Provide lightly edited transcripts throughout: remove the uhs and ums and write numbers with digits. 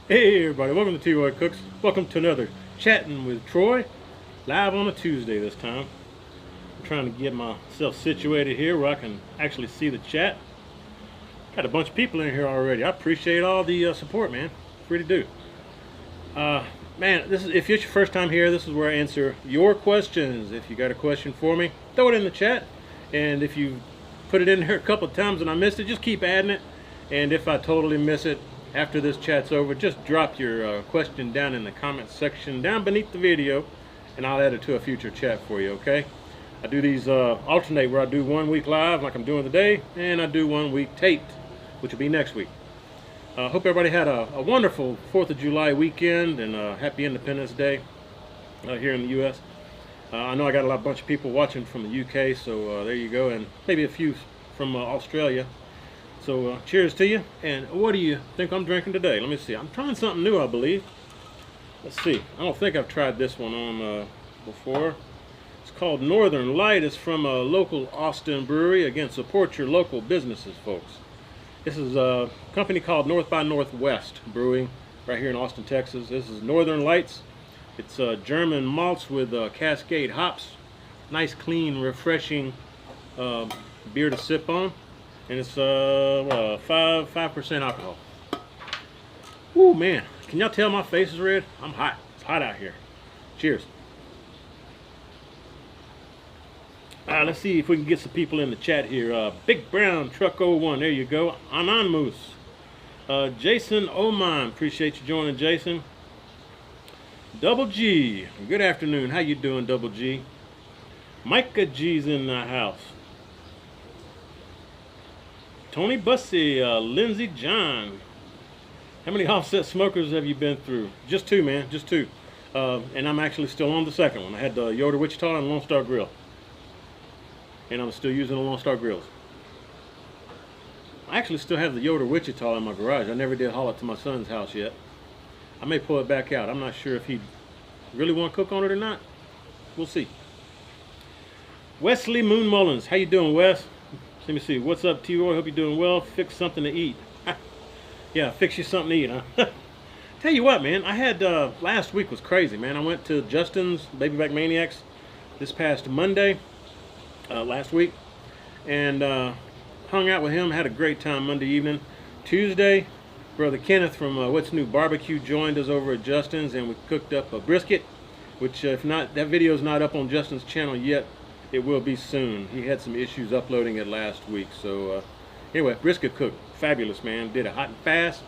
Hey everybody, welcome to T-Roy Cooks. Welcome to another Chatting with Troy, live on a Tuesday this time. I'm trying to get myself situated here where I can actually see the chat. Got a bunch of people in here already. I appreciate all the support, man. Free to do. Man, this is if it's your first time here, this is where I answer your questions. If you got a question for me, throw it in the chat. And if you put it in there a couple of times and I missed it, just keep adding it. And if I totally miss it, after this chat's over, just drop your question down in the comment section down beneath the video, and I'll add it to a future chat for you, okay? I do these alternate where I do 1 week live like I'm doing today, and I do 1 week taped, which will be next week. Hope everybody had a wonderful 4th of July weekend and happy Independence Day here in the U.S. I know I got a bunch of people watching from the UK, so there you go, and maybe a few from Australia. So cheers to you. And what do you think I'm drinking today? Let me see. I'm trying something new, I believe. Let's see. I don't think I've tried this one on before. It's called Northern Light. It's from a local Austin brewery. Again, support your local businesses, folks. This is a company called North by Northwest Brewing right here in Austin, Texas. This is Northern Lights. It's German malts with Cascade hops. Nice, clean, refreshing beer to sip on. And it's 5% alcohol. Ooh, man. Can y'all tell my face is red? I'm hot. It's hot out here. Cheers. Let's see if we can get some people in the chat here. Big Brown Truck 01. There you go. Anonymous. Jason Oman. Appreciate you joining, Jason. Double G. Good afternoon. How you doing, Double G? Micah G's in the house. Tony Bussy, Lindsey John. How many offset smokers have you been through? Just two, man, just two. And I'm actually still on the second one. I had the Yoder Wichita and Lone Star Grill. And I'm still using the Lone Star Grills. I actually still have the Yoder Wichita in my garage. I never did haul it to my son's house yet. I may pull it back out. I'm not sure if he really want to cook on it or not. We'll see. Wesley Moon Mullins, how you doing, Wes? Let me see. What's up, T-Roy? Hope you're doing well. Fix something to eat. Yeah, fix you something to eat, huh? Tell you what, man. I had, last week was crazy, man. I went to Justin's Baby Back Maniacs this past Monday, last week. And hung out with him. Had a great time Monday evening. Tuesday, Brother Kenneth from What's New Barbecue joined us over at Justin's. And we cooked up a brisket. Which, if not, that video is not up on Justin's channel yet. It will be soon. He had some issues uploading it last week. So anyway, brisket cooked. Fabulous, man. Did it hot and fast.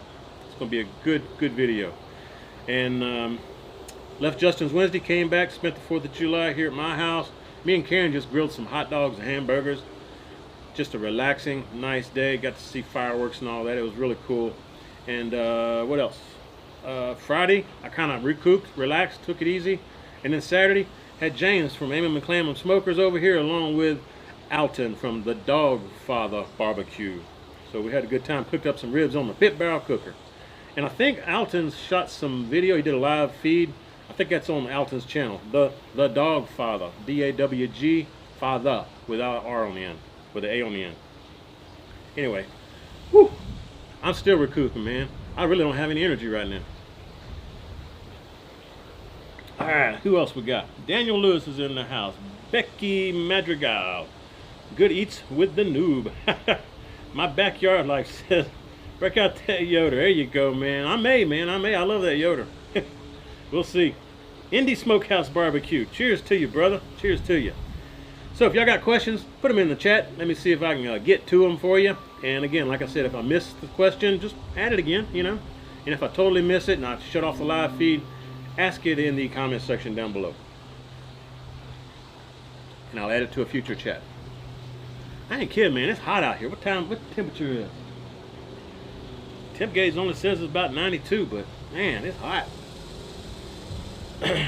It's going to be a good video. And left Justin's Wednesday, came back, spent the 4th of July here at my house. Me and Karen just grilled some hot dogs and hamburgers. Just a relaxing, nice day. Got to see fireworks and all that. It was really cool. And what else? Friday, I kind of recouped, relaxed, took it easy. And then Saturday, had James from Amy McClam Smokers over here, along with Alton from the Dog Father Barbecue. So we had a good time. Cooked up some ribs on the pit barrel cooker. And I think Alton's shot some video. He did a live feed. I think that's on Alton's channel. The Dog Father. D-A-W-G Father, without an R on the end. With an A on the end. Anyway. Whew. I'm still recouping, man. I really don't have any energy right now. Alright, who else we got? Daniel Lewis is in the house. Becky Madrigal. Good eats with the noob. My backyard life says, break out that Yoder. There you go, man. I may, man. I may. I love that Yoder. We'll see. Indie Smokehouse Barbecue. Cheers to you, brother. Cheers to you. So if y'all got questions, put them in the chat. Let me see if I can get to them for you. And again, like I said, if I miss the question, just add it again, you know. And if I totally miss it and I shut off the live feed, ask it in the comment section down below. And I'll add it to a future chat. I ain't kidding, man. It's hot out here. What the temperature is? Temp gauge only says it's about 92, but man, it's hot.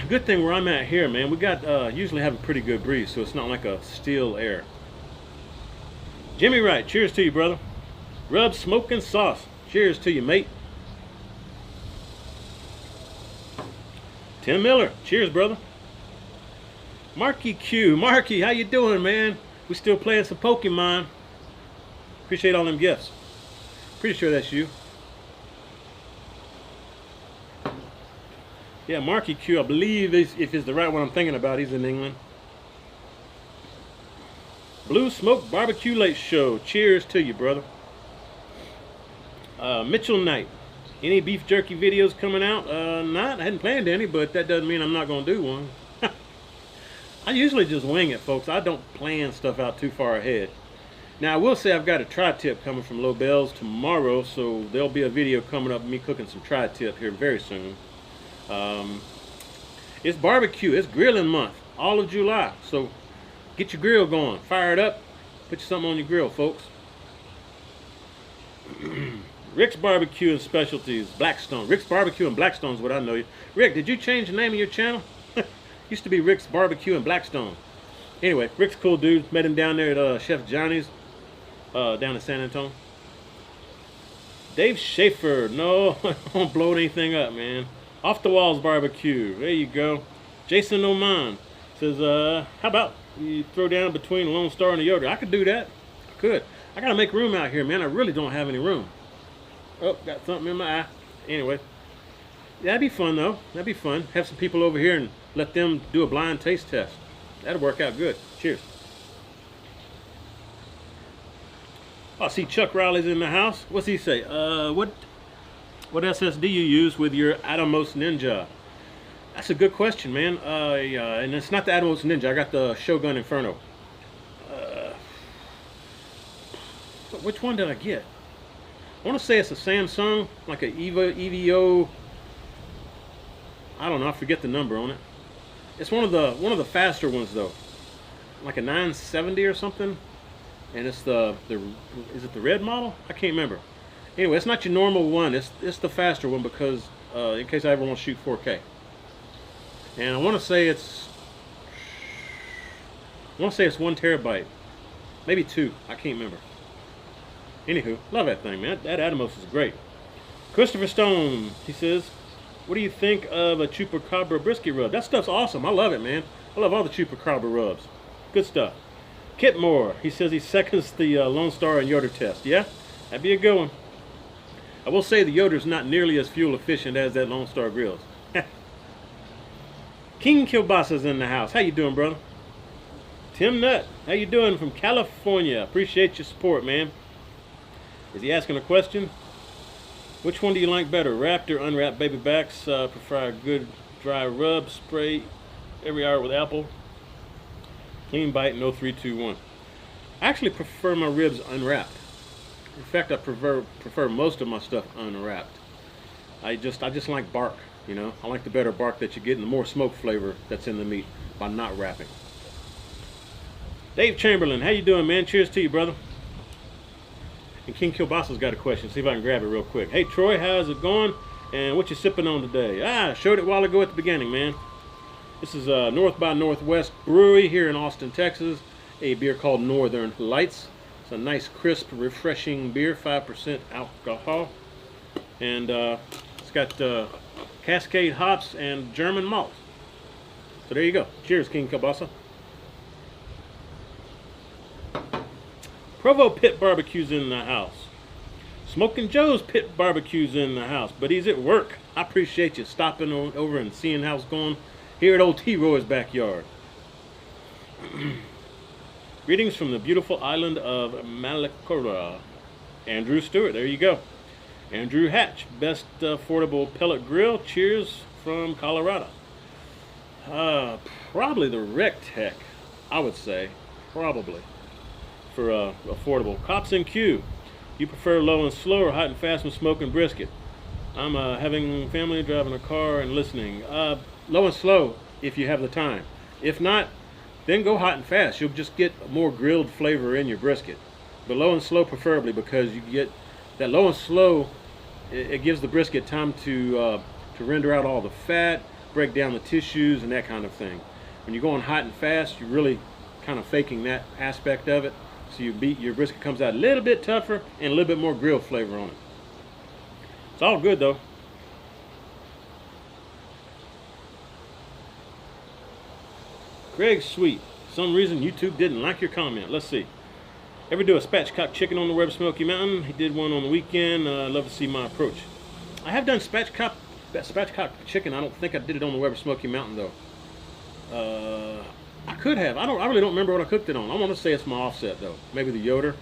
Good thing where I'm at here, man. We got usually have a pretty good breeze, so it's not like a still air. Jimmy Wright, cheers to you, brother. Rub smoking sauce. Cheers to you, mate. Tim Miller, cheers, brother. Marky Q, Marky, how you doing, man? We still playing some Pokemon. Appreciate all them gifts. Pretty sure that's you. Yeah, Marky Q, I believe, if it's the right one I'm thinking about, he's in England. Blue Smoke Barbecue Late Show. Cheers to you, brother. Mitchell Knight. Any beef jerky videos coming out? Not. I hadn't planned any, but that doesn't mean I'm not going to do one. I usually just wing it, folks. I don't plan stuff out too far ahead. Now, I will say I've got a tri-tip coming from Low Bells tomorrow, so there'll be a video coming up of me cooking some tri-tip here very soon. It's barbecue. It's grilling month. All of July. So get your grill going. Fire it up. Put something on your grill, folks. Rick's Barbecue and Specialties, Blackstone. Rick's Barbecue and Blackstone is what I know you. Rick, did you change the name of your channel? Used to be Rick's Barbecue and Blackstone. Anyway, Rick's a cool dude. Met him down there at Chef Johnny's down in San Antonio. Dave Schaefer. No, don't blow anything up, man. Off the Walls Barbecue. There you go. Jason Oman says, how about you throw down between Lone Star and the Yoder? I could do that. I could. I got to make room out here, man. I really don't have any room. Oh, got something in my eye. Anyway, that'd be fun, though. That'd be fun. Have some people over here and let them do a blind taste test. That'd work out good. Cheers. Oh, I see Chuck Riley's in the house. What's he say? What SSD you use with your Atomos Ninja? That's a good question, man. And it's not the Atomos Ninja. I got the Shogun Inferno. Which one did I get? I want to say it's a Samsung, like a EVO. I don't know. I forget the number on it. It's one of the faster ones though, like a 970 or something. And it's is it the red model? I can't remember. Anyway, it's not your normal one. It's the faster one because in case I ever want to shoot 4K. And I want to say it's 1 terabyte, maybe 2. I can't remember. Anywho, love that thing, man. That Atomos is great. Christopher Stone, he says, what do you think of a Chupacabra brisket rub? That stuff's awesome. I love it, man. I love all the Chupacabra rubs. Good stuff. Kit Moore, he says he seconds the Lone Star and Yoder test. Yeah, that'd be a good one. I will say the Yoder's not nearly as fuel efficient as that Lone Star grills. King Kilbasa's in the house. How you doing, brother? Tim Nutt, how you doing from California? Appreciate your support, man. Is he asking a question? Which one do you like better, wrapped or unwrapped baby backs? Prefer a good dry rub, spray every hour with apple. Clean bite, no 3, 2, 1. I actually prefer my ribs unwrapped. In fact, I prefer most of my stuff unwrapped. I just like bark, you know. I like the better bark that you get and the more smoke flavor that's in the meat by not wrapping. Dave Chamberlain, how you doing, man? Cheers to you, brother. And King Kilbasa's got a question. See if I can grab it real quick. Hey, Troy, how's it going? And what you sipping on today? I showed it a while ago at the beginning, man. This is North by Northwest Brewery here in Austin, Texas. A beer called Northern Lights. It's a nice, crisp, refreshing beer, 5% alcohol. And it's got Cascade hops and German malt. So there you go. Cheers, King Kilbasa. Provo Pit Barbecue's in the house. Smoking Joe's Pit Barbecue's in the house, but he's at work. I appreciate you stopping over and seeing how it's going here at old T. Roy's backyard. Greetings from the beautiful island of Malacora. Andrew Stewart, there you go. Andrew Hatch, best affordable pellet grill. Cheers from Colorado. Probably the Rectech, I would say. Probably. For affordable. Cops and Q. You prefer low and slow or hot and fast when smoking brisket? I'm having family, driving a car, and listening. Low and slow if you have the time. If not, then go hot and fast. You'll just get more grilled flavor in your brisket. But low and slow preferably, because you get that low and slow. It gives the brisket time to render out all the fat, break down the tissues, and that kind of thing. When you're going hot and fast, you're really kind of faking that aspect of it. So your brisket comes out a little bit tougher and a little bit more grill flavor on it. It's all good though. Greg Sweet. For some reason YouTube didn't like your comment. Let's see. Ever do a spatchcock chicken on the Web Smoky Mountain? He did one on the weekend. Love to see my approach. I have done spatchcock That spatchcock chicken, I don't think I did it on the Weber Smoky Mountain though. I could have. I really don't remember what I cooked it on. I want to say it's my offset though. Maybe the Yoder.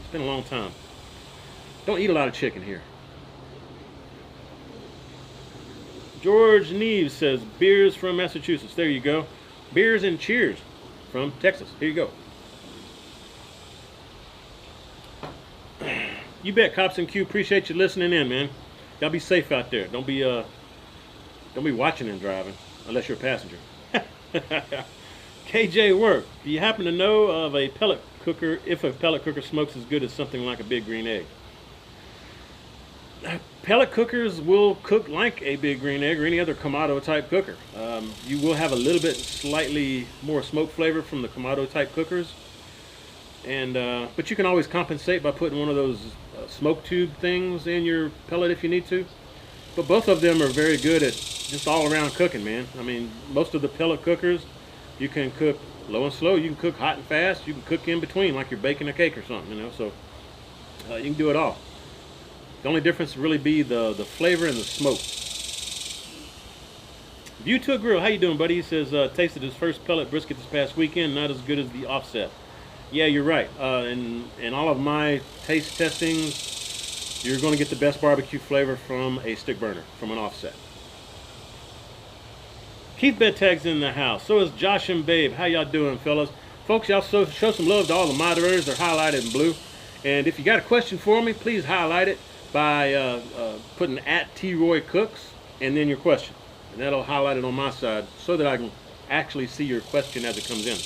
It's been a long time. Don't eat a lot of chicken here. George Neves says beers from Massachusetts. There you go. Beers and cheers from Texas. Here you go. You bet, Cops and Q. Appreciate you listening in, man. Y'all be safe out there. Don't be watching and driving unless you're a passenger. KJ Work. Do you happen to know of a pellet cooker, if a pellet cooker smokes as good as something like a Big Green Egg? Pellet cookers will cook like a Big Green Egg or any other Kamado type cooker. You will have a little bit slightly more smoke flavor from the Kamado type cookers, and but you can always compensate by putting one of those smoke tube things in your pellet if you need to. But both of them are very good at just all around cooking, man. I mean, most of the pellet cookers, you can cook low and slow, you can cook hot and fast, you can cook in between like you're baking a cake or something, you know, so you can do it all. The only difference really be the flavor and the smoke. View to a Grill, how you doing, buddy? He says, tasted his first pellet brisket this past weekend, not as good as the offset. Yeah, you're right. In all of my taste testings, you're going to get the best barbecue flavor from a stick burner, from an offset. Keith Bedtag's in the house. So is Josh and Babe. How y'all doing, fellas? Folks, y'all show some love to all the moderators. They're highlighted in blue. And if you got a question for me, please highlight it by putting @TRoyCooks and then your question. And that'll highlight it on my side so that I can actually see your question as it comes in.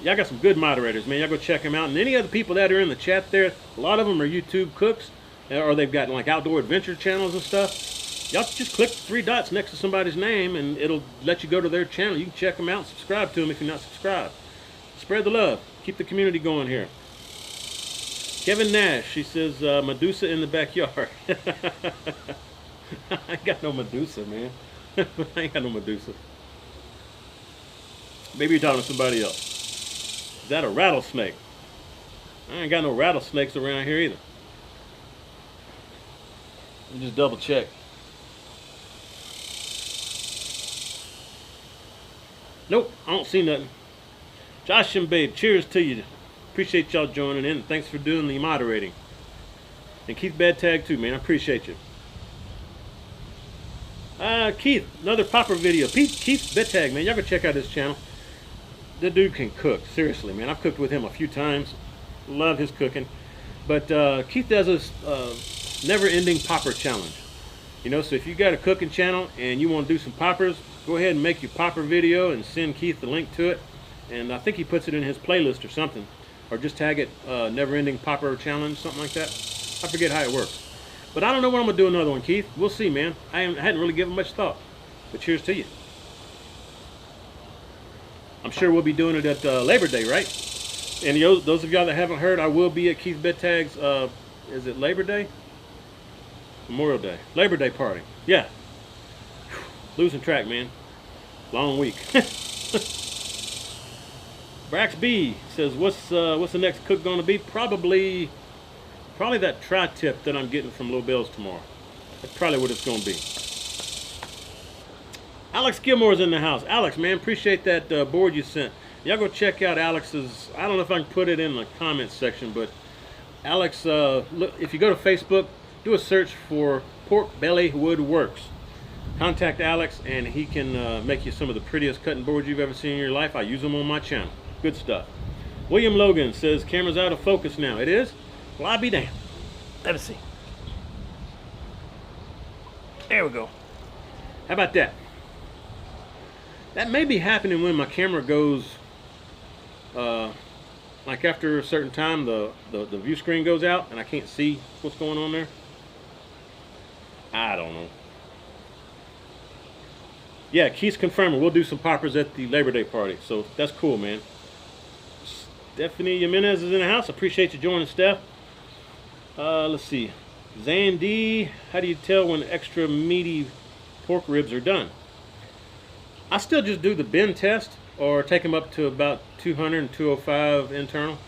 Y'all got some good moderators, man. Y'all go check them out. And any other people that are in the chat there, a lot of them are YouTube cooks, or they've got like outdoor adventure channels and stuff. Y'all just click the 3 dots next to somebody's name and it'll let you go to their channel. You can check them out and subscribe to them if you're not subscribed. Spread the love. Keep the community going here. Kevin Nash, he says, Medusa in the backyard. I ain't got no Medusa, man. I ain't got no Medusa. Maybe you're talking to somebody else. Is that a rattlesnake? I ain't got no rattlesnakes around here either. Let me just double check. Nope, I don't see nothing. Josh and Babe, cheers to you. Appreciate y'all joining in. Thanks for doing the moderating. And Keith Bedtag too, man. I appreciate you. Keith, another popper video. Keith Bedtag, man. Y'all go check out his channel. The dude can cook. Seriously, man. I've cooked with him a few times. Love his cooking. But Keith does this never-ending popper challenge. You know, so if you got a cooking channel and you want to do some poppers, go ahead and make your popper video and send Keith the link to it. And I think he puts it in his playlist or something. Or just tag it never-ending popper challenge, something like that. I forget how it works. But I don't know when I'm going to do another one, Keith. We'll see, man. I hadn't really given much thought. But cheers to you. I'm sure we'll be doing it at Labor Day, right? And those of y'all that haven't heard, I will be at Keith Bedtag's, is it Labor Day? Memorial Day. Labor Day party. Yeah. Whew. Losing track, man. Long week. Brax B says, what's the next cook going to be? Probably that tri-tip that I'm getting from Low Bells tomorrow. That's probably what it's going to be. Alex Gilmore's in the house. Alex, man, appreciate that board you sent. Y'all go check out Alex's, I don't know if I can put it in the comments section, but Alex, look, if you go to Facebook, do a search for Pork Belly Woodworks. Contact Alex and he can make you some of the prettiest cutting boards you've ever seen in your life. I use them on my channel. Good stuff. William Logan says, camera's out of focus now. It is? Well, I'll be damned. Let us see. There we go. How about that? That may be happening when my camera goes, like after a certain time, the view screen goes out and I can't see what's going on there. I don't know. Yeah, Keith's confirming. We'll do some poppers at the Labor Day party. So that's cool, man. Stephanie Jimenez is in the house. Appreciate you joining, Steph. Let's see. Zandy, how do you tell when extra meaty pork ribs are done? I still just do the bend test or take them up to about 200 and 205 internal.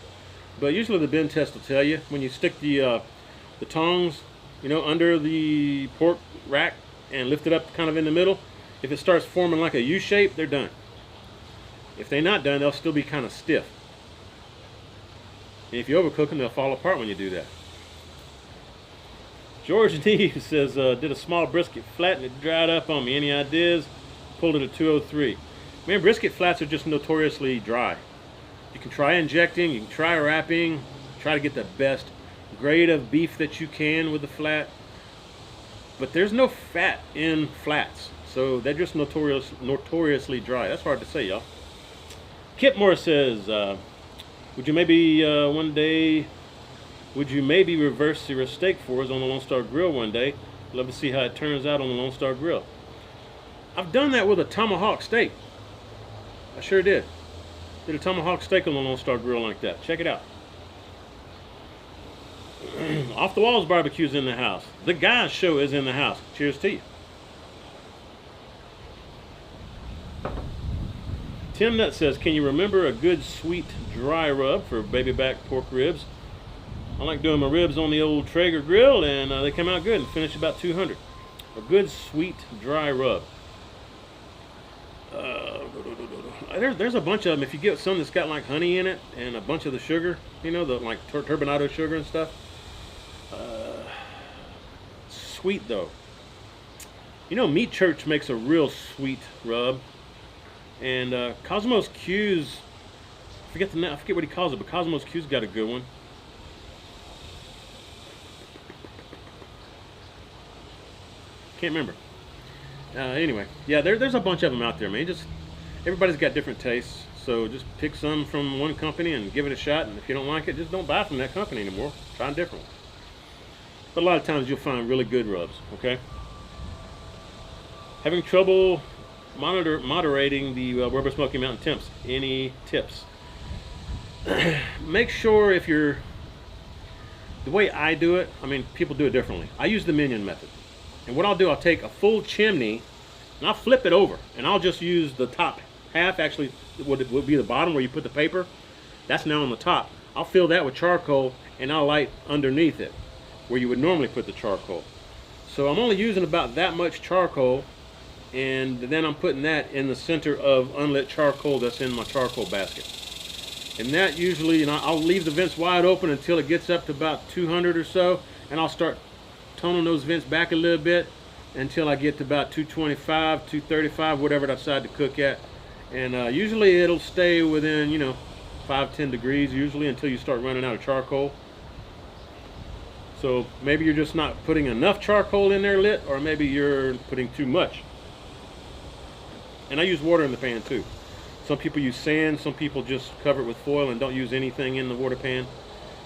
But usually the bend test will tell you when you stick the tongs under the pork rack and lift it up kind of in the middle. If it starts forming like a U shape, they're done. If they're not done, they'll still be kind of stiff. And if you overcook them, they'll fall apart when you do that. George D says, did a small brisket flat and it dried up on me. Any ideas? Pulled it at 203. Man, brisket flats are just notoriously dry. You can try injecting, you can try wrapping, try to get the best grade of beef that you can with the flat. But there's no fat in flats, so they're just notoriously dry. That's hard to say, y'all. Kip Moore says, would you maybe reverse your steak for us on the Lone Star Grill one day? Love to see how it turns out on the Lone Star Grill. I've done that with a tomahawk steak. I sure did. Did a tomahawk steak on the Lone Star Grill like that. Check it out. Off the Walls Barbecue's in the house. The Guys Show is in the house. Cheers to you. Tim Nutt says, can you remember a good sweet dry rub for baby back pork ribs? I like doing my ribs on the old Traeger grill, and they come out good and finish about 200. A good sweet dry rub. There's a bunch of them. If you get some that's got like honey in it and a bunch of the sugar, the like turbinado sugar and stuff. Sweet though. Meat Church makes a real sweet rub. And Cosmos Q's, I forget what he calls it, but Cosmos Q's got a good one. Can't remember. Anyway, yeah, there's a bunch of them out there, man. Everybody's got different tastes, so just pick some from one company and give it a shot. And if you don't like it, just don't buy from that company anymore. Try a different one. But a lot of times you'll find really good rubs. Okay. Having trouble moderating the Weber Smoky Mountain temps. Any tips? Make sure the way I do it, people do it differently. I use the minion method. And what I'll do, I'll take a full chimney and I'll flip it over. And I'll just use the top half, actually, would be the bottom where you put the paper. That's now on the top. I'll fill that with charcoal and I'll light underneath it where you would normally put the charcoal. So I'm only using about that much charcoal, and then I'm putting that in the center of unlit charcoal that's in my charcoal basket. And that usually, I'll leave the vents wide open until it gets up to about 200 or so, and I'll start toning those vents back a little bit until I get to about 225, 235, whatever I decide to cook at. And usually it'll stay within, 5-10 degrees usually until you start running out of charcoal. So maybe you're just not putting enough charcoal in there lit, or maybe you're putting too much. And I use water in the pan too. Some people use sand, some people just cover it with foil and don't use anything in the water pan.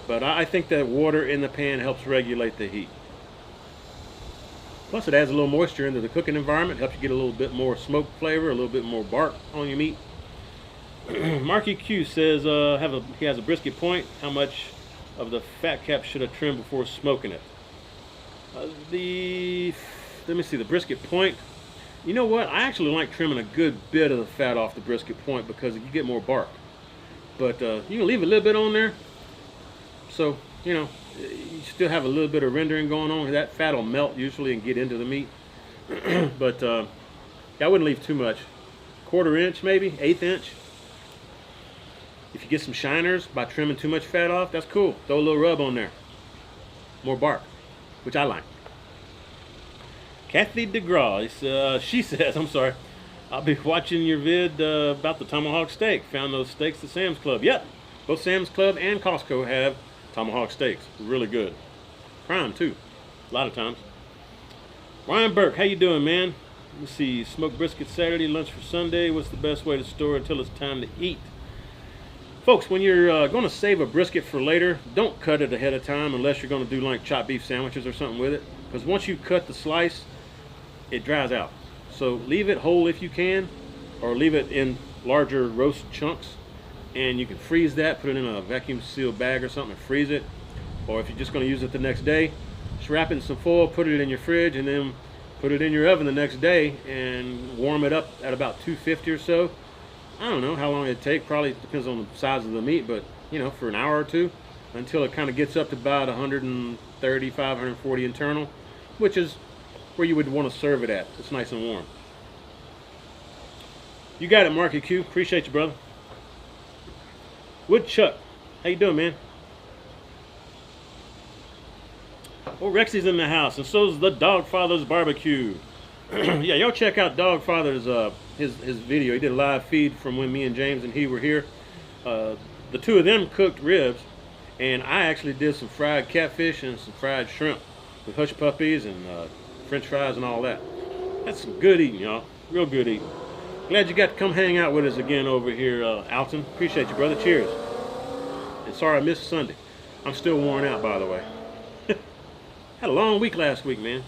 But I think that water in the pan helps regulate the heat. Plus it adds a little moisture into the cooking environment, helps you get a little bit more smoke flavor, a little bit more bark on your meat. Marky Q says he has a brisket point. How much of the fat cap should I trim before smoking it? Let me see, the brisket point. You know what? I actually like trimming a good bit of the fat off the brisket point because you get more bark. But you can leave a little bit on there. So, you still have a little bit of rendering going on. That fat will melt usually and get into the meat. But I wouldn't leave too much. 1/4 inch maybe, 1/8 inch. If you get some shiners by trimming too much fat off, that's cool. Throw a little rub on there. More bark, which I like. Kathy DeGraw, she says, I'm sorry, I'll be watching your vid about the tomahawk steak. Found those steaks at Sam's Club. Yep, both Sam's Club and Costco have tomahawk steaks. Really good. Prime too, a lot of times. Ryan Burke, how you doing, man? Let's see, smoked brisket Saturday, lunch for Sunday. What's the best way to store until it's time to eat? Folks, when you're going to save a brisket for later, don't cut it ahead of time unless you're going to do like chopped beef sandwiches or something with it. Because once you cut the slice, it dries out. So leave it whole if you can, or leave it in larger roast chunks, and you can freeze that, put it in a vacuum sealed bag or something and freeze it. Or if you're just going to use it the next day, just wrap it in some foil, put it in your fridge, and then put it in your oven the next day and warm it up at about 250 or so. I don't know how long it'd take, probably depends on the size of the meat, but for an hour or two, until it kind of gets up to about 135, 140 internal, which is where you would want to serve it at. It's nice and warm. You got it, Marky Q. Appreciate you, brother. Woodchuck, how you doing, man? Well, Rexy's in the house, and so's the Dogfather's Barbecue. Yeah, y'all check out Dogfather's his video. He did a live feed from when me and James and he were here. The two of them cooked ribs, and I actually did some fried catfish and some fried shrimp with hush puppies and French fries and all that. That's some good eating, y'all. Real good eating. Glad you got to come hang out with us again over here, Alton. Appreciate you, brother. Cheers. And sorry I missed Sunday. I'm still worn out, by the way. Had a long week last week, man.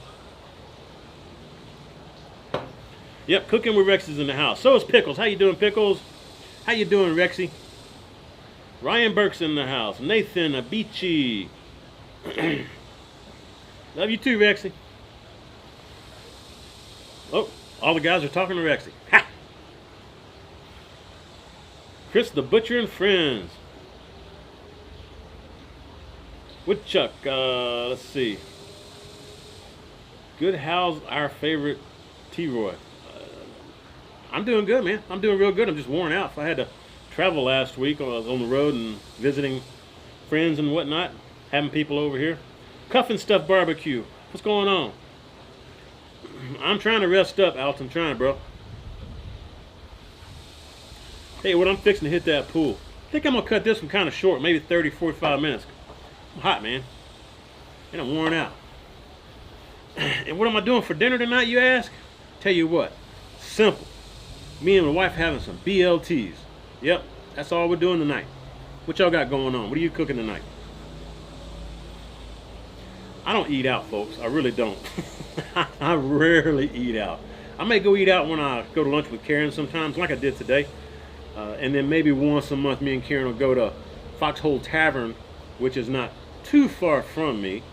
Yep, cooking with Rex is in the house. So is Pickles. How you doing, Pickles? How you doing, Rexy? Ryan Burke's in the house. Nathan Abichi. Love you too, Rexy. Oh, all the guys are talking to Rexy. Ha! Chris the Butcher and Friends. Woodchuck, let's see. Good, how's our favorite T-Roy? I'm doing good, man. I'm doing real good. I'm just worn out. I had to travel last week. I was on the road and visiting friends and whatnot, having people over here. Cuff and Stuff Barbecue. What's going on? I'm trying to rest up, Alton. I'm trying, bro. Hey, what I'm fixing to hit that pool. I think I'm going to cut this one kind of short, maybe 30, 45 minutes. I'm hot, man. And I'm worn out. And what am I doing for dinner tonight, you ask? Tell you what. Simple. Me and my wife having some BLTs. Yep, that's all we're doing tonight. What y'all got going on? What are you cooking tonight? I don't eat out, folks. I really don't. I rarely eat out. I may go eat out when I go to lunch with Karen sometimes, like I did today. And then maybe once a month, me and Karen will go to Foxhole Tavern, which is not too far from me.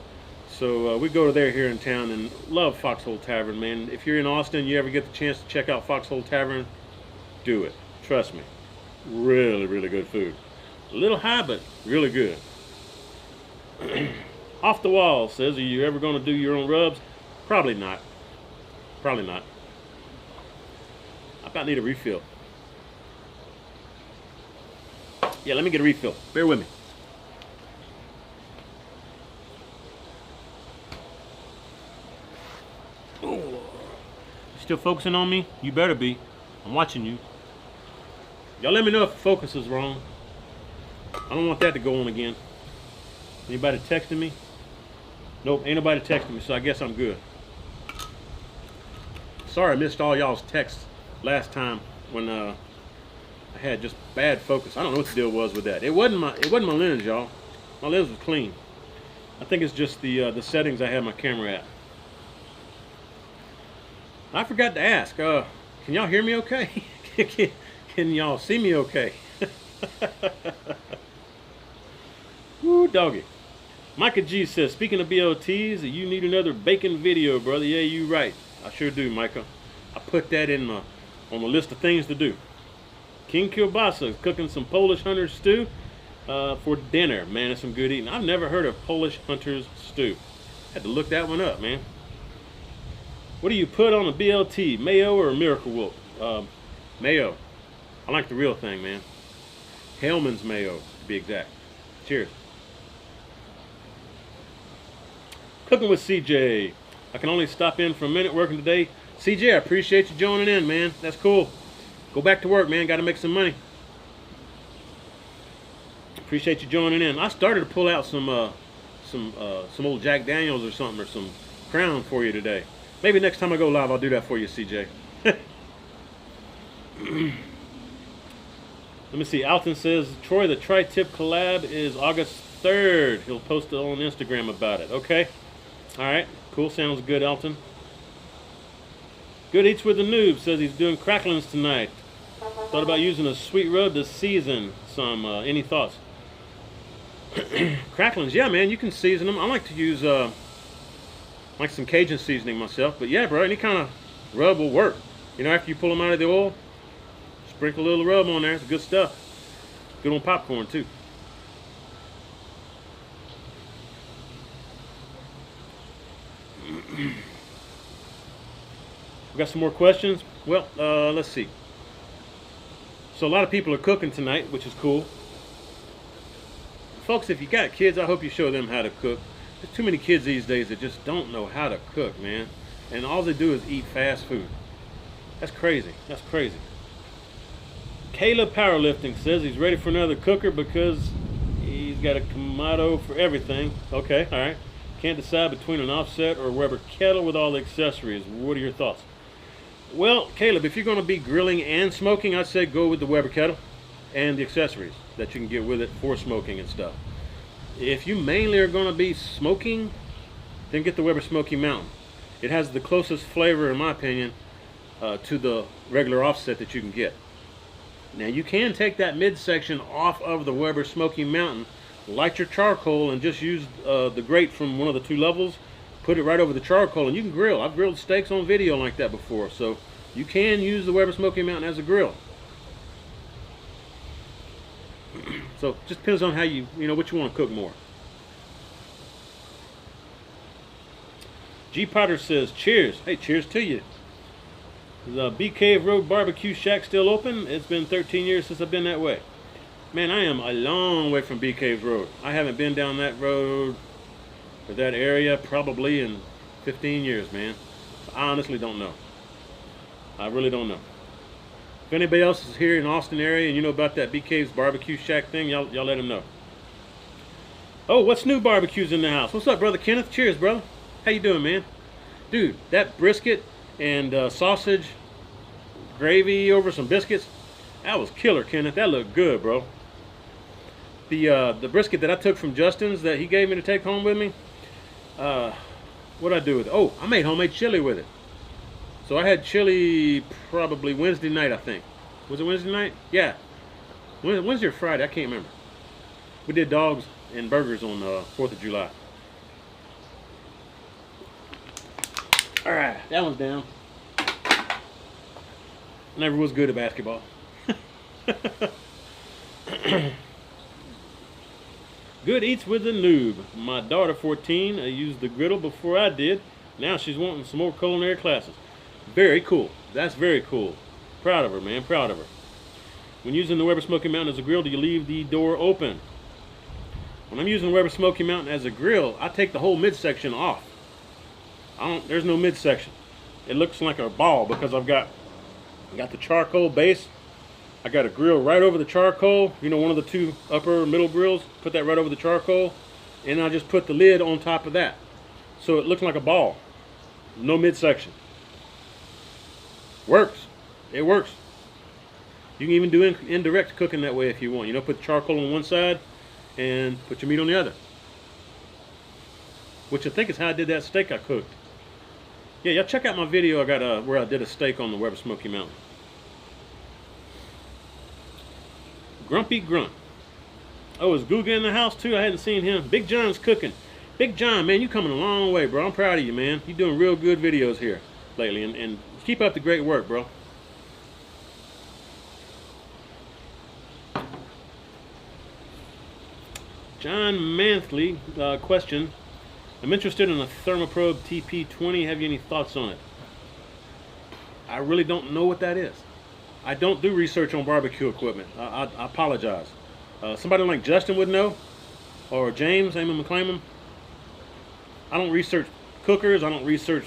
So we go to there here in town and love Foxhole Tavern, man. If you're in Austin, you ever get the chance to check out Foxhole Tavern, do it. Trust me. Really, really good food. A little high, but really good. Off the Wall says, are you ever going to do your own rubs? Probably not. Probably not. I about need a refill. Yeah, let me get a refill. Bear with me. Oh, still focusing on me? You better be. I'm watching you. Y'all let me know if the focus is wrong. I don't want that to go on again. Anybody texting me? Nope, ain't nobody texting me, so I guess I'm good. Sorry I missed all y'all's texts last time when I had just bad focus. I don't know what the deal was with that. It wasn't my lens, y'all. My lens was clean. I think it's just the settings I had my camera at. I forgot to ask. Can y'all hear me okay? Can y'all see me okay? Woo, doggy. Micah G says, speaking of BLTs, you need another bacon video, brother. Yeah, you right. I sure do, Micah. I put that in on the list of things to do. King Kielbasa is cooking some Polish Hunter's stew for dinner. Man, it's some good eating. I've never heard of Polish Hunter's stew. Had to look that one up, man. What do you put on a BLT? Mayo or Miracle Whip? Mayo. I like the real thing, man. Hellman's mayo, to be exact. Cheers. Cooking with CJ. I can only stop in for a minute working today. CJ, I appreciate you joining in, man. That's cool. Go back to work, man. Got to make some money. Appreciate you joining in. I started to pull out some old Jack Daniels or something, or some Crown for you today. Maybe next time I go live, I'll do that for you, CJ. Let me see. Alton says, Troy, the Tri-Tip collab is August 3rd. He'll post it on Instagram about it. Okay. All right. Cool. Sounds good, Alton. Good Eats with the Noob says he's doing cracklings tonight. Thought about using a sweet rub to season some. Any thoughts? Cracklings. Yeah, man. You can season them. I like to use like some Cajun seasoning myself. But yeah, bro, any kind of rub will work. You know, after you pull them out of the oil, sprinkle a little rub on there. It's good stuff. Good on popcorn, too. We got some more questions. Well, let's see. So a lot of people are cooking tonight, which is cool. Folks, if you got kids, I hope you show them how to cook. There's too many kids these days that just don't know how to cook, man. And all they do is eat fast food. That's crazy. That's crazy. Caleb Powerlifting says he's ready for another cooker because he's got a Kamado for everything. Okay, all right. Can't decide between an offset or a Weber kettle with all the accessories. What are your thoughts? Well, Caleb, if you're going to be grilling and smoking, I'd say go with the Weber kettle and the accessories that you can get with it for smoking and stuff. If you mainly are going to be smoking, then get the Weber Smoky Mountain. It has the closest flavor, in my opinion, to the regular offset that you can get. Now, you can take that midsection off of the Weber Smoky Mountain, light your charcoal, and just use the grate from one of the two levels, put it right over the charcoal, and you can grill. I've grilled steaks on video like that before, so you can use the Weber Smoky Mountain as a grill. So it just depends on how you know what you want to cook more. G Potter says, cheers. Hey, cheers to you. Is Bee Cave Road Barbecue Shack still open? It's been 13 years since I've been that way. Man, I am a long way from Bee Cave Road. I haven't been down that road or that area probably in 15 years, man. I honestly don't know. I really don't know. If anybody else is here in Austin area and you know about that Bee Cave's Barbecue Shack thing, y'all let them know. Oh, what's new barbecues in the house? What's up, brother Kenneth? Cheers, brother. How you doing, man? Dude, that brisket and sausage gravy over some biscuits, that was killer, Kenneth. That looked good, bro. The brisket that I took from Justin's that he gave me to take home with me, what'd I do with it? Oh, I made homemade chili with it. So I had chili probably Wednesday night, I think. Was it Wednesday night? Yeah. Wednesday or Friday, I can't remember. We did dogs and burgers on 4th of July. All right, that one's down. Never was good at basketball. Good eats with a noob. My daughter, 14, used the griddle before I did. Now she's wanting some more culinary classes. Very cool. That's very cool. Proud of her, man. Proud of her. When using the Weber Smoky Mountain as a grill, do you leave the door open? When I'm using the Weber Smoky Mountain as a grill, I take the whole midsection off. There's no midsection. It looks like a ball because I got the charcoal base. I got a grill right over the charcoal. You know, one of the two upper middle grills. Put that right over the charcoal. And I just put the lid on top of that. So it looks like a ball. No midsection. Works. It works. You can even do indirect cooking that way if you want. You know, put charcoal on one side and put your meat on the other. Which I think is how I did that steak I cooked. Yeah, y'all check out my video I got where I did a steak on the Weber Smoky Mountain. Grumpy Grunt. Oh, is Guga in the house too? I hadn't seen him. Big John's cooking. Big John, man, you coming a long way, bro. I'm proud of you, man. You're doing real good videos here lately, and keep up the great work, bro. John Mantley, question. I'm interested in a Thermoprobe TP20. Have you any thoughts on it? I really don't know what that is. I don't do research on barbecue equipment. I apologize. Somebody like Justin would know, or James, Amon McClaimon. I don't research cookers. I don't research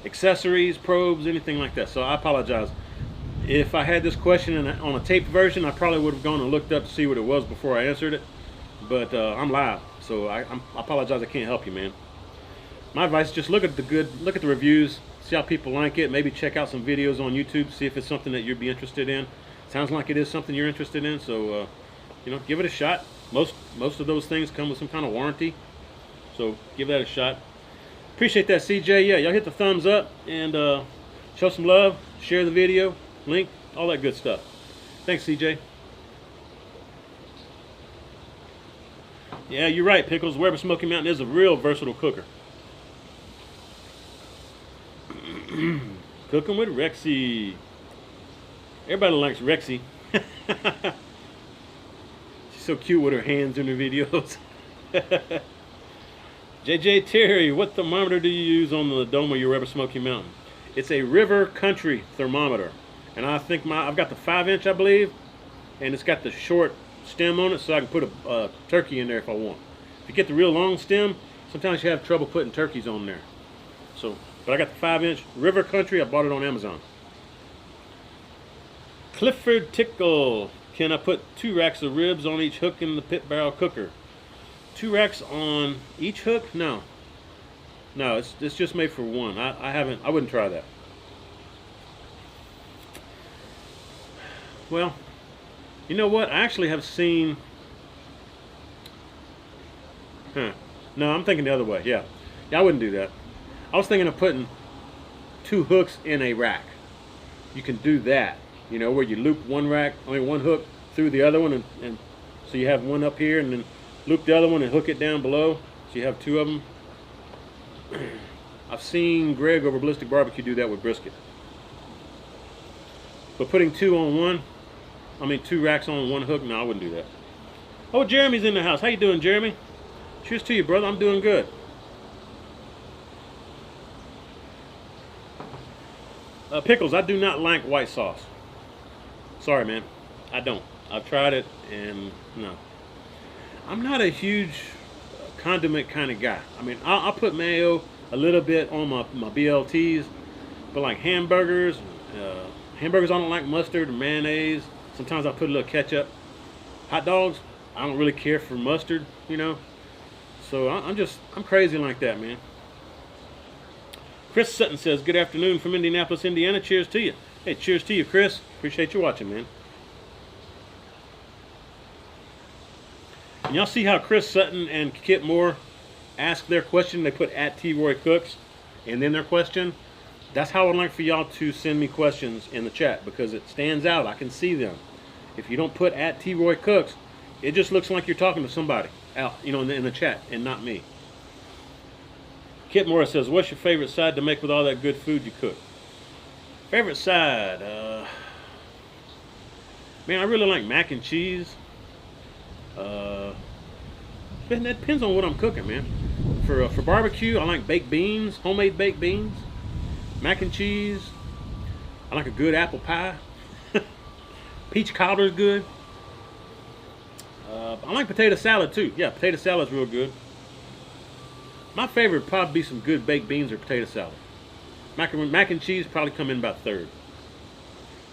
accessories, probes, anything like that. So I apologize. If I had this question on a taped version, I probably would have gone and looked up to see what it was before I answered it. But I'm live, so I apologize. I can't help you, man. My advice is just look at the reviews, see how people like it. Maybe check out some videos on YouTube, see if it's something that you'd be interested in. Sounds like it is something you're interested in, so you know, give it a shot. Most of those things come with some kind of warranty, so give that a shot. Appreciate that, CJ. Yeah, y'all hit the thumbs up and show some love, share the video, link, all that good stuff. Thanks, CJ. Yeah, you're right, Pickles. Weber Smoky Mountain is a real versatile cooker. Cooking with Rexy. Everybody likes Rexy. She's so cute with her hands in her videos. JJ Terry, what thermometer do you use on the dome of your Rubber Smoky Mountain? It's a River Country thermometer. And I think I've got the 5-inch, I believe. And it's got the short stem on it, so I can put a turkey in there if I want. If you get the real long stem, sometimes you have trouble putting turkeys on there. So, but I got the 5-inch River Country. I bought it on Amazon. Clifford Tickle, can I put 2 racks of ribs on each hook in the pit barrel cooker? 2 racks on each hook? No, it's just made for one. I wouldn't try that. Well, you know what? I actually have seen. No, I'm thinking the other way. Yeah, I wouldn't do that. I was thinking of putting 2 hooks in a rack. You can do that. You know, where you loop one hook through the other one, and so you have one up here, and then loop the other one and hook it down below, so you have 2 of them. I've seen Greg over Ballistic Barbecue do that with brisket. But putting 2 racks on one hook, no, I wouldn't do that. Oh, Jeremy's in the house. How you doing, Jeremy? Cheers to you, brother. I'm doing good. Pickles, I do not like white sauce. Sorry, man. I don't. I've tried it, and no. I'm not a huge condiment kind of guy. I mean, I'll put mayo a little bit on my BLTs, but like hamburgers I don't like mustard or mayonnaise. Sometimes I put a little ketchup. Hot dogs, I don't really care for mustard, you know. So I'm crazy like that, man. Chris Sutton says, good afternoon from Indianapolis, Indiana. Cheers to you. Hey, cheers to you, Chris. Appreciate you watching, man. And y'all see how Chris Sutton and Kit Moore ask their question? They put at T-Roy Cooks and then their question. That's how I'd like for y'all to send me questions in the chat, because it stands out. I can see them. If you don't put at T-Roy Cooks, it just looks like you're talking to somebody out, you know, in the chat, and not me. Kit Moore says, what's your favorite side to make with all that good food you cook? Favorite side? Man, I really like mac and cheese. That depends on what I'm cooking, man. For barbecue, I like baked beans, homemade baked beans. Mac and cheese. I like a good apple pie. Peach cobbler is good. I like potato salad too. Yeah, potato salad is real good. My favorite would probably be some good baked beans or potato salad. Mac and cheese probably come in about third.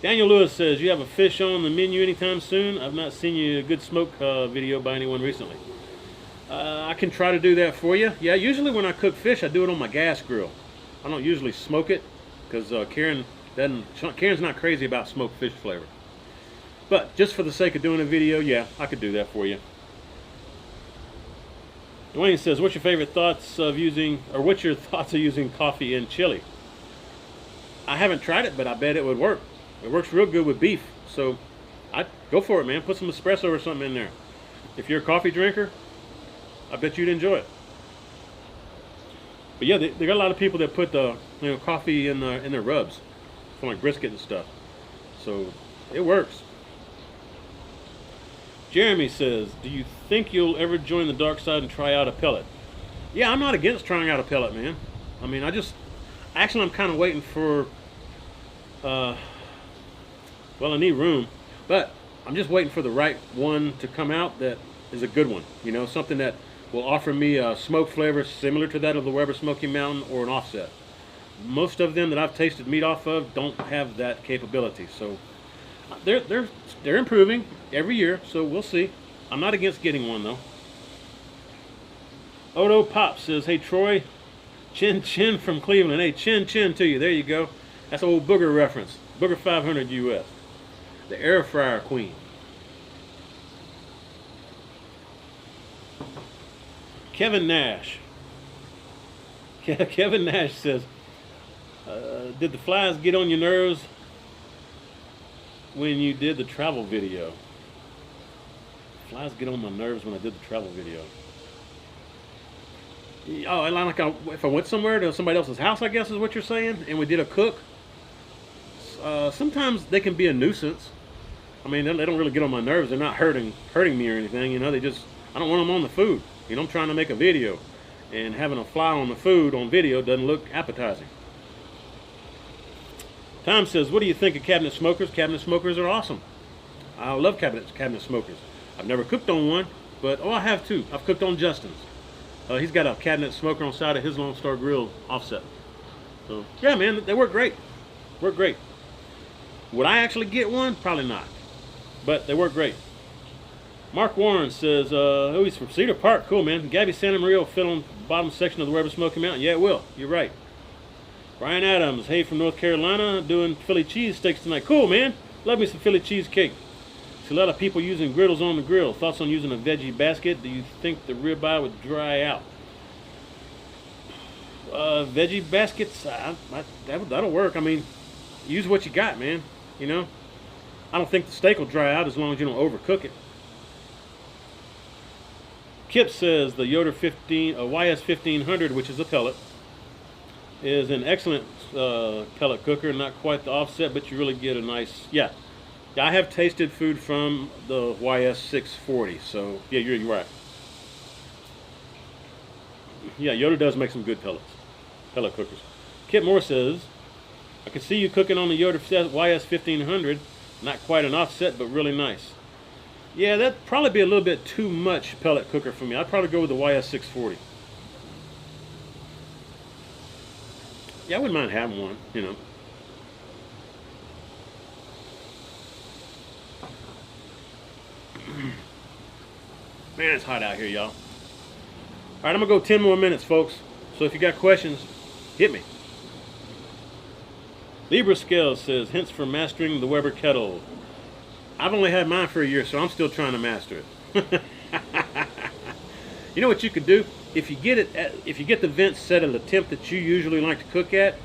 Daniel Lewis says, you have a fish on the menu anytime soon? I've not seen a good smoke video by anyone recently. I can try to do that for you. Yeah, usually when I cook fish, I do it on my gas grill. I don't usually smoke it, because Karen's not crazy about smoked fish flavor. But just for the sake of doing a video, yeah, I could do that for you. Dwayne says, what's your favorite thoughts of using, or what's your thoughts of using coffee in chili? I haven't tried it, but I bet it would work. It works real good with beef, so I'd go for it, man. Put some espresso or something in there. If you're a coffee drinker, I bet you'd enjoy it. But yeah, they got a lot of people that put coffee in their rubs, for like brisket and stuff. So it works. Jeremy says, do you think you'll ever join the dark side and try out a pellet? Yeah, I'm not against trying out a pellet, man. I mean, actually I'm kind of waiting for, well, I need room, but I'm just waiting for the right one to come out that is a good one. You know, something that will offer me a smoke flavor similar to that of the Weber Smoky Mountain, or an offset. Most of them that I've tasted meat off of don't have that capability. So they're improving every year, so we'll see. I'm not against getting one though. Odo Pop says, hey Troy, chin chin from Cleveland. Hey, chin chin to you. There you go. That's an old Booger reference. Booger 500 US. The air fryer queen. Kevin Nash. Kevin Nash says, did the flies get on your nerves when you did the travel video? Flies get on my nerves when I did the travel video. Oh, like if I went somewhere to somebody else's house, I guess is what you're saying, and we did a cook. Sometimes they can be a nuisance. I mean, they don't really get on my nerves. They're not hurting me or anything. You know, I don't want them on the food. You know, I'm trying to make a video. and having a fly on the food on video doesn't look appetizing. Tom says, what do you think of cabinet smokers? Cabinet smokers are awesome. I love cabinet smokers. I've never cooked on one, but I have too. I've cooked on Justin's. He's got a cabinet smoker on the side of his Lone Star Grill offset. So yeah, man, they work great. Work great. Would I actually get one? Probably not. But they work great. Mark Warren says, oh, he's from Cedar Park. Cool, man. Gabby Santa Maria will fit on the bottom section of the Weber Smoky Mountain. Yeah, it will. You're right. Brian Adams, hey, from North Carolina, doing Philly cheesesteaks tonight. Cool, man. Love me some Philly cheesecake. See a lot of people using griddles on the grill. Thoughts on using a veggie basket? Do you think the ribeye would dry out? Veggie baskets, that'll work. I mean, use what you got, man. You know, I don't think the steak will dry out as long as you don't overcook it. Kip says the Yoder YS 1500, which is a pellet, is an excellent pellet cooker. Not quite the offset, but you really get a nice, yeah. I have tasted food from the YS 640, so yeah, you're right. Yeah, Yoder does make some good pellet cookers. Kip Moore says, I can see you cooking on the Yoder YS 1500. Not quite an offset, but really nice. Yeah, that'd probably be a little bit too much pellet cooker for me. I'd probably go with the YS 640. Yeah, I wouldn't mind having one, you know. Man, it's hot out here, y'all. All right, I'm going to go 10 more minutes, folks. So if you got questions, hit me. Libra Scale says, hints for mastering the Weber kettle. I've only had mine for a year, so I'm still trying to master it. You know what you could do? If you get the vent set at the temp that you usually like to cook at,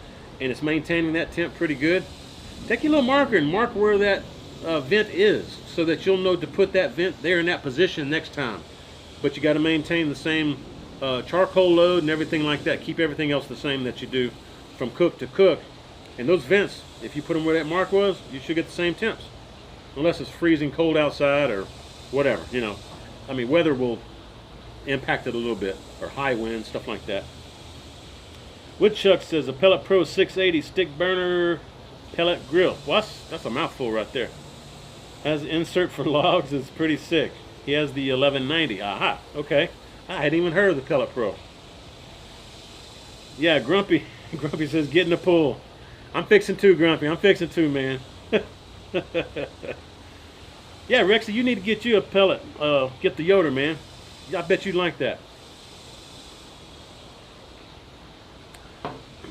and it's maintaining that temp pretty good, take your little marker and mark where that vent is, so that you'll know to put that vent there in that position next time. But you got to maintain the same charcoal load and everything like that. Keep everything else the same that you do from cook to cook. And those vents, if you put them where that mark was, you should get the same temps. Unless it's freezing cold outside or whatever, you know. I mean, weather will impact it a little bit, or high wind, stuff like that. Woodchuck says a Pellet Pro 680 stick burner pellet grill. Well, that's a mouthful right there. Has an insert for logs. It's pretty sick. He has the 1190. Aha, okay. I hadn't even heard of the Pellet Pro. Yeah, Grumpy says get in the pool. I'm fixing to, Grumpy. I'm fixing to, man. Yeah, Rexy, you need to get you a pellet. Get the Yoder, man. I bet you'd like that.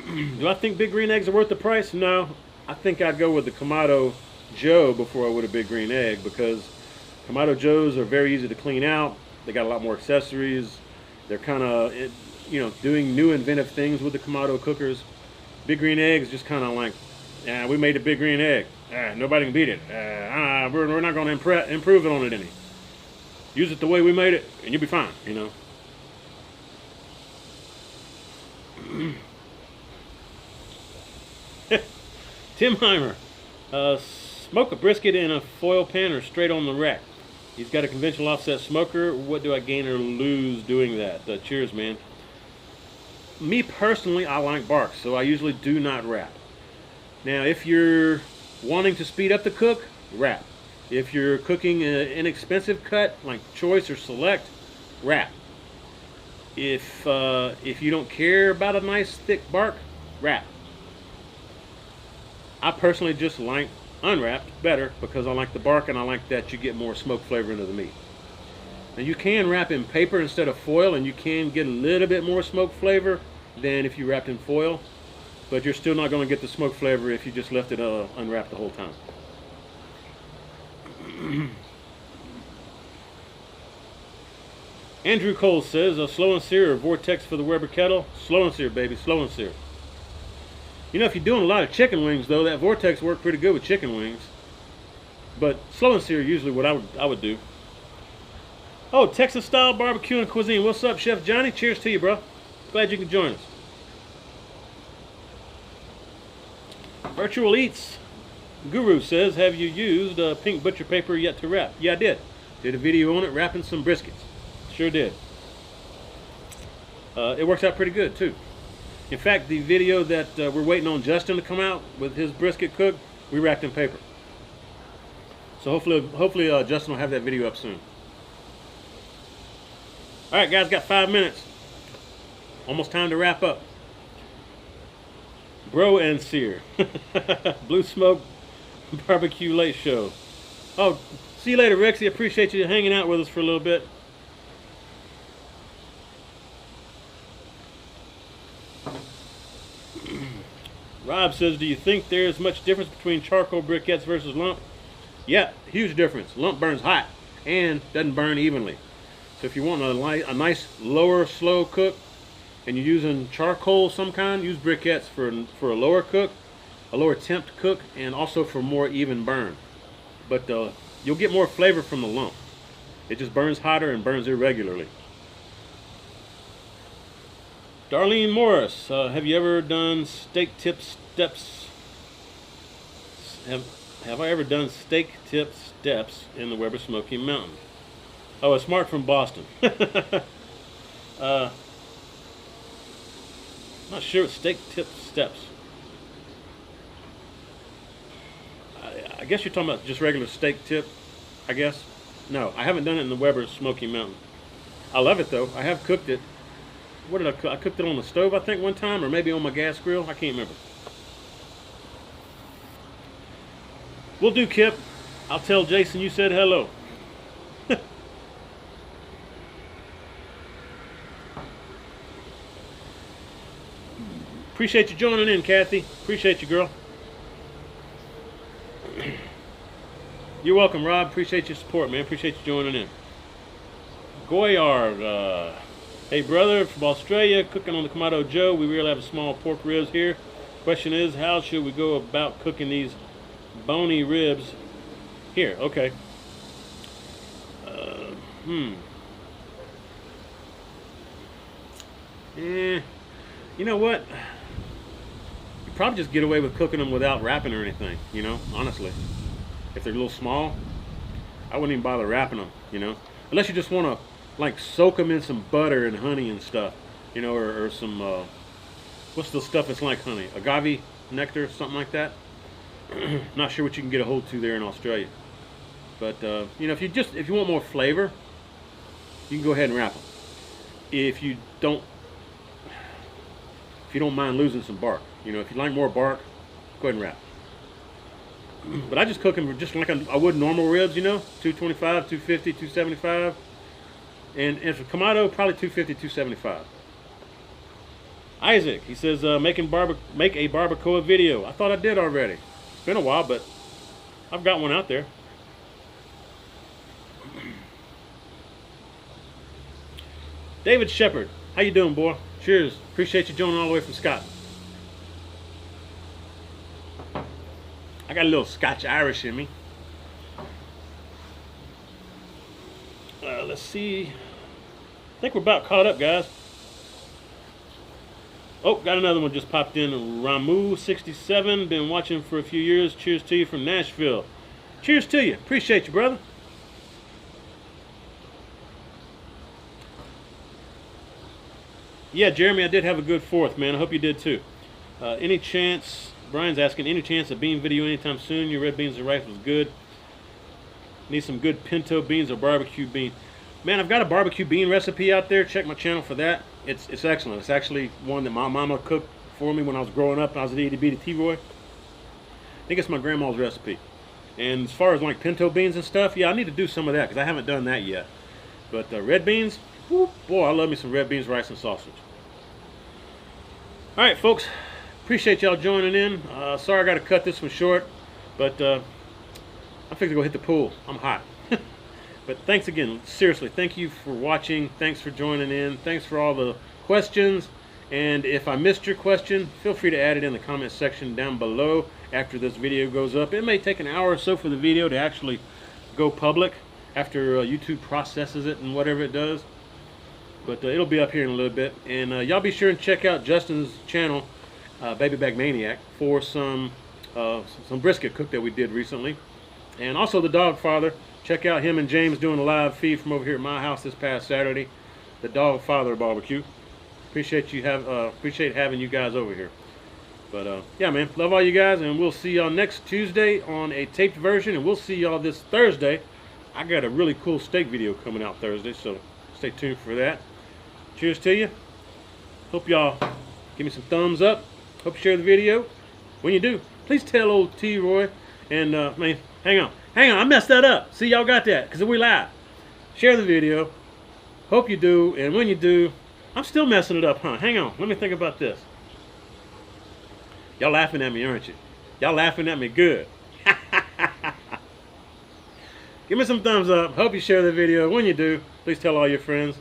Do I think big green eggs are worth the price? No. I think I'd go with the Kamado Joe before I would a big green egg, because Kamado Joes are very easy to clean out. They got a lot more accessories. They're kind of, you know, doing new inventive things with the Kamado cookers. Big green eggs just kind of like, yeah, we made a big green egg. Nobody can beat it. We're not going to improve it on it any. Use it the way we made it, and you'll be fine, you know. Tim Heimer. Smoke a brisket in a foil pan or straight on the rack. He's got a conventional offset smoker. What do I gain or lose doing that? Cheers, man. Me personally, I like bark, so I usually do not wrap. Now, if you're wanting to speed up the cook, wrap. If you're cooking an inexpensive cut like choice or select, wrap. If you don't care about a nice thick bark, wrap. I personally just like unwrapped better because I like the bark and I like that you get more smoke flavor into the meat. Now you can wrap in paper instead of foil, and you can get a little bit more smoke flavor than if you wrapped in foil, but you're still not going to get the smoke flavor if you just left it unwrapped the whole time. Andrew Cole says, a slow and sear or vortex for the Weber kettle? Slow and sear, baby, slow and sear. You know, if you're doing a lot of chicken wings, though, that vortex worked pretty good with chicken wings. But slow and sear usually what I would do. Oh, Texas style barbecue and cuisine. What's up, Chef Johnny? Cheers to you, bro. Glad you can join us. Virtual Eats Guru says, have you used pink butcher paper yet to wrap? Yeah, I did. Did a video on it, wrapping some briskets. Sure did. it works out pretty good too. In fact, the video that we're waiting on Justin to come out with his brisket cook, we wrapped in paper. So hopefully Justin will have that video up soon. All right, guys, got 5 minutes. Almost time to wrap up. Bro and Sear. Blue Smoke Barbecue Late Show. Oh, see you later, Rexy. Appreciate you hanging out with us for a little bit. Rob says, do you think there's much difference between charcoal briquettes versus lump? Yeah, huge difference. Lump burns hot and doesn't burn evenly. So if you want a nice lower slow cook and you're using charcoal of some kind, use briquettes for a lower cook, a lower temp to cook, and also for more even burn. But you'll get more flavor from the lump. It just burns hotter and burns irregularly. Darlene Morris, have you ever done steak tip steps? Have I ever done steak tip steps in the Weber Smoky Mountain? Oh, it's Mark from Boston. Not sure what steak tip steps. I guess you're talking about just regular steak tip, I guess. No, I haven't done it in the Weber Smoky Mountain. I love it though. I have cooked it. What did I cook? I cooked it on the stove, I think, one time, or maybe on my gas grill. I can't remember. Will do, Kip. I'll tell Jason you said hello. Appreciate you joining in, Kathy. Appreciate you, girl. You're welcome, Rob. Appreciate your support, man. Appreciate you joining in. Goyard, hey brother, from Australia, cooking on the Kamado Joe. We really have a small pork ribs here. Question is, how should we go about cooking these bony ribs here? Okay. You know what? You probably just get away with cooking them without wrapping or anything, you know, honestly. If they're a little small, I wouldn't even bother wrapping them, you know. Unless you just want to like soak them in some butter and honey and stuff, you know, or some what's the stuff that's like honey, agave nectar, something like that. Not sure what you can get a hold to there in Australia, but you know, if you want more flavor, you can go ahead and wrap them. If you don't mind losing some bark, you know, if you like more bark, go ahead and wrap. But I just cook them just like I would normal ribs, you know, 225, 250, 275. And for Kamado, probably 250, 275. Isaac, he says, make a barbacoa video. I thought I did already. It's been a while, but I've got one out there. David Shepard, how you doing, boy? Cheers. Appreciate you joining all the way from Scotland. I got a little Scotch-Irish in me. Let's see. I think we're about caught up, guys. Oh, got another one just popped in. Ramu67, been watching for a few years. Cheers to you from Nashville. Cheers to you. Appreciate you, brother. Yeah, Jeremy, I did have a good 4th, man. I hope you did too. Any chance, Brian's asking, any chance of bean video anytime soon? Your red beans and rice was good. Need some good pinto beans or barbecue bean. Man, I've got a barbecue bean recipe out there. Check my channel for that. It's excellent. It's actually one that my mama cooked for me when I was growing up and I was at itty bitty T-Roy. I think it's my grandma's recipe. And as far as like pinto beans and stuff, yeah, I need to do some of that because I haven't done that yet. But red beans, whoop, boy, I love me some red beans, rice, and sausage. All right, folks. Appreciate y'all joining in. Sorry I got to cut this one short, but I'm fixing to go hit the pool. I'm hot. But thanks again. Seriously, thank you for watching. Thanks for joining in. Thanks for all the questions. And if I missed your question, feel free to add it in the comment section down below after this video goes up. It may take an hour or so for the video to actually go public after YouTube processes it and whatever it does. But it'll be up here in a little bit. And y'all be sure and check out Justin's channel, Baby Back Maniac, for some brisket cook that we did recently. And also the Dog Father. Check out him and James doing a live feed from over here at my house this past Saturday. The Dog Father barbecue. Appreciate having you guys over here. But yeah, man, love all you guys, and we'll see y'all next Tuesday on a taped version, and we'll see y'all this Thursday. I got a really cool steak video coming out Thursday, so stay tuned for that. Cheers to you. Hope y'all give me some thumbs up. Hope you share the video. When you do, please tell old T. Roy. And man, hang on, I messed that up. See, y'all got that because we live. Share the video. Hope you do, and when you do, I'm still messing it up, huh? Hang on, let me think about this. Y'all laughing at me, aren't you? Y'all laughing at me good. Give me some thumbs up. Hope you share the video. When you do, please tell all your friends.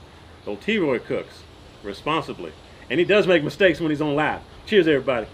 Old T. Roy cooks responsibly. And he does make mistakes when he's on live. Cheers, everybody.